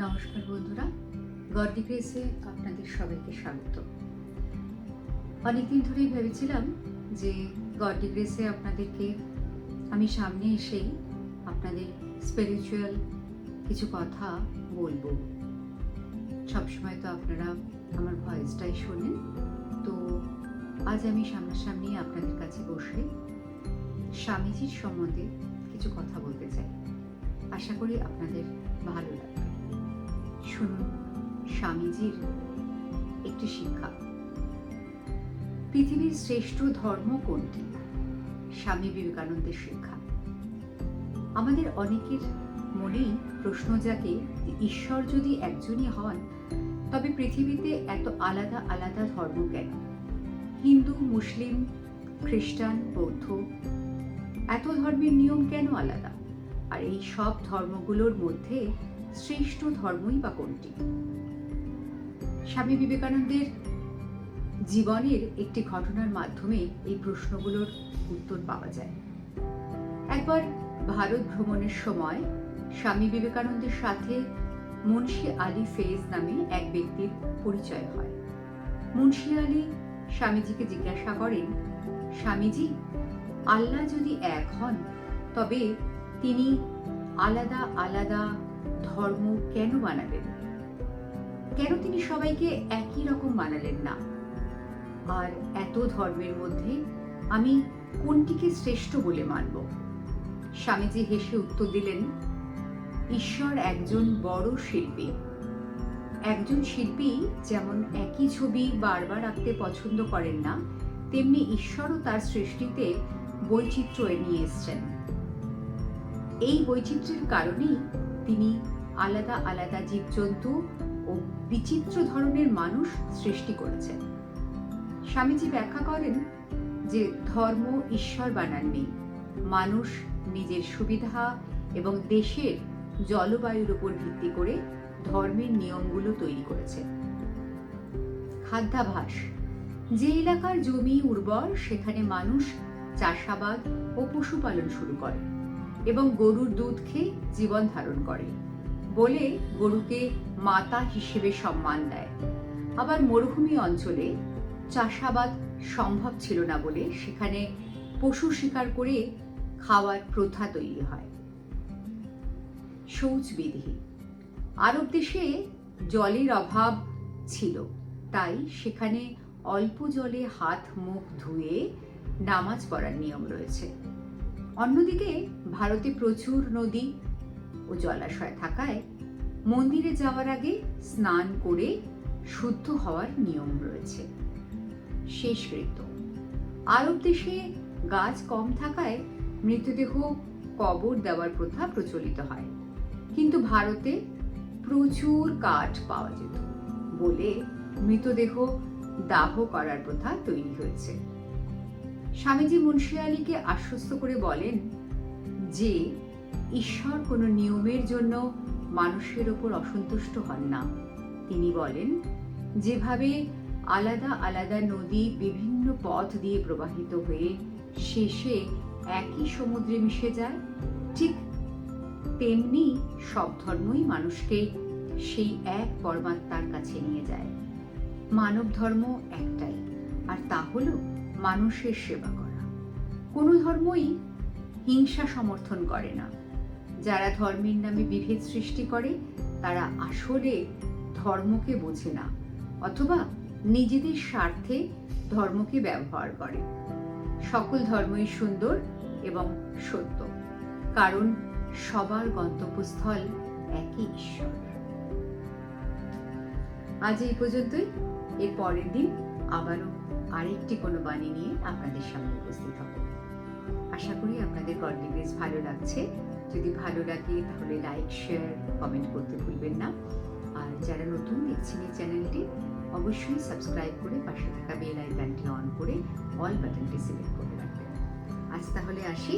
নমস্কার বন্ধুরা, গডলি গ্রেসে আপনাদের সবাইকে স্বাগত। অনেকদিন ধরেই ভেবেছিলাম যে গডলি গ্রেসে আপনাদেরকে আমি সামনে এসেই আপনাদের স্পিরিচুয়াল কিছু কথা বলবো। সবসময় তো আপনারা আমার ভয়েসটাই শোনেন, তো আজ আমি সামনাসামনি আপনাদের কাছে বসে স্বামীজির সম্বন্ধে কিছু কথা বলতে চাই। আশা করি আপনাদের ভালো লাগবে। শুনুন স্বামীজির একটি শিক্ষা। পৃথিবীর শ্রেষ্ঠ ধর্ম কোনটি? স্বামী বিবেকানন্দের শিক্ষা। আমাদের অনেকের মনেই প্রশ্ন জাগে যে ঈশ্বর যদি একজনই হন, তবে পৃথিবীতে এত আলাদা আলাদা ধর্ম কেন? হিন্দু, মুসলিম, খ্রিস্টান, বৌদ্ধ, এত ধর্মের নিয়ম কেন আলাদা? আর এই সব ধর্মগুলোর মধ্যে শ্রেষ্ঠ ধর্মই বা কোনটি? স্বামী বিবেকানন্দের জীবনের একটি ঘটনার মাধ্যমে এই প্রশ্নগুলোর উত্তর পাওয়া যায়। একবার ভারত ভ্রমণের সময় স্বামী বিবেকানন্দের সাথে মুন্সি আলী ফেজ নামে এক ব্যক্তির পরিচয় হয়। মুন্সি আলী স্বামীজিকে জিজ্ঞাসা করেন, স্বামীজি, আল্লাহ যদি এক হন, তবে তিনি আলাদা আলাদা ধর্ম কেন বানালেন? কেন তিনি সবাইকে একই রকম বানালেন না? আর এত ধর্মের মধ্যে আমি কোনটিকে শ্রেষ্ঠ বলে মানব? স্বামীজি হেসে উত্তর দিলেন, ঈশ্বর একজন বড় শিল্পী। একজন শিল্পী যেমন একই ছবি বারবার আঁকতে পছন্দ করেন না, তেমনি ঈশ্বরও তার সৃষ্টিতে বৈচিত্র্য নিয়ে এসছেন। এই বৈচিত্র্যের কারণেই তিনি আলাদা আলাদা জীবজন্তু ও বিচিত্র ধরনের মানুষ সৃষ্টি করেছেন। স্বামীজি ব্যাখ্যা করেন যে ধর্ম ঈশ্বর বানাননি, মানুষ নিজের সুবিধা এবং দেশের জলবায়ুর উপর ভিত্তি করে ধর্মের নিয়মগুলো তৈরি করেছে। খাদ্যাভ্যাস। যে এলাকার জমি উর্বর, সেখানে মানুষ চাষাবাদ ও পশুপালন শুরু করে এবং গরুর দুধ খেয়ে জীবন ধারণ করে বলে গরুকে মাতা হিসেবে সম্মান দেয়। আবার মরুভূমি অঞ্চলে চাষাবাদ সম্ভব ছিল না বলে সেখানে পশু শিকার করে খাওয়ার প্রথা তৈরি হয়। শৌচবিধি। আরব দেশে জলের অভাব ছিল, তাই সেখানে অল্প জলে হাত মুখ ধুয়ে নামাজ পড়ার নিয়ম রয়েছে। অন্যদিকে ভারতে প্রচুর নদী ও জলাশয় থাকায় মন্দিরে যাওয়ার আগে স্নান করে শুদ্ধ হওয়ার নিয়ম রয়েছে। শেষকৃত্য। আরব দেশে গাছ কম থাকায় মৃতদেহ কবর দেওয়ার প্রথা প্রচলিত হয়, কিন্তু ভারতে প্রচুর কাঠ পাওয়া যেত বলে মৃতদেহ দাহ করার প্রথা তৈরি হয়েছে। স্বামীজি মুন্সি আলীকে আশ্বস্ত করে বলেন যে ঈশ্বর কোনো নিয়মের জন্য মানুষের উপর অসন্তুষ্ট হন না। তিনি বলেন, যেভাবে আলাদা আলাদা নদী বিভিন্ন পথ দিয়ে প্রবাহিত হয়ে শেষে একই সমুদ্রে মিশে যায়, ঠিক তেমনি সব ধর্মই মানুষকে সেই এক পরমাত্মার কাছে নিয়ে যায়। মানব ধর্ম একটাই, আর তা হলো মানুষের সেবা করা। কোনো ধর্মই হিংসা সমর্থন করে না। যারা ধর্মের নামে বিভেদ সৃষ্টি করে তারা আসলে ধর্মকে বোঝে না, অথবা নিজেদের স্বার্থে ধর্মকে ব্যবহার করে। সকল ধর্মই সুন্দর এবং সত্য, কারণ সবার গন্তব্যস্থল একই ঈশ্বর। আজ এই পর্যন্তই। এর পরের দিন আবারও আরেকটি কোনো বাণী নিয়ে আপনাদের সামনে উপস্থিত হব। আশা করি আপনাদের গডলি গ্রেস ভালো লাগছে। যদি ভালো লাগে তাহলে লাইক, শেয়ার, কমেন্ট করতে ভুলবেন না। আর যারা নতুন দেখছেন এই চ্যানেলটি, অবশ্যই সাবস্ক্রাইব করে পাশে থাকা বেল আইকনটি অন করে অল বাটনটি সিলেক্ট করে রাখবেন। আজ তাহলে আসি।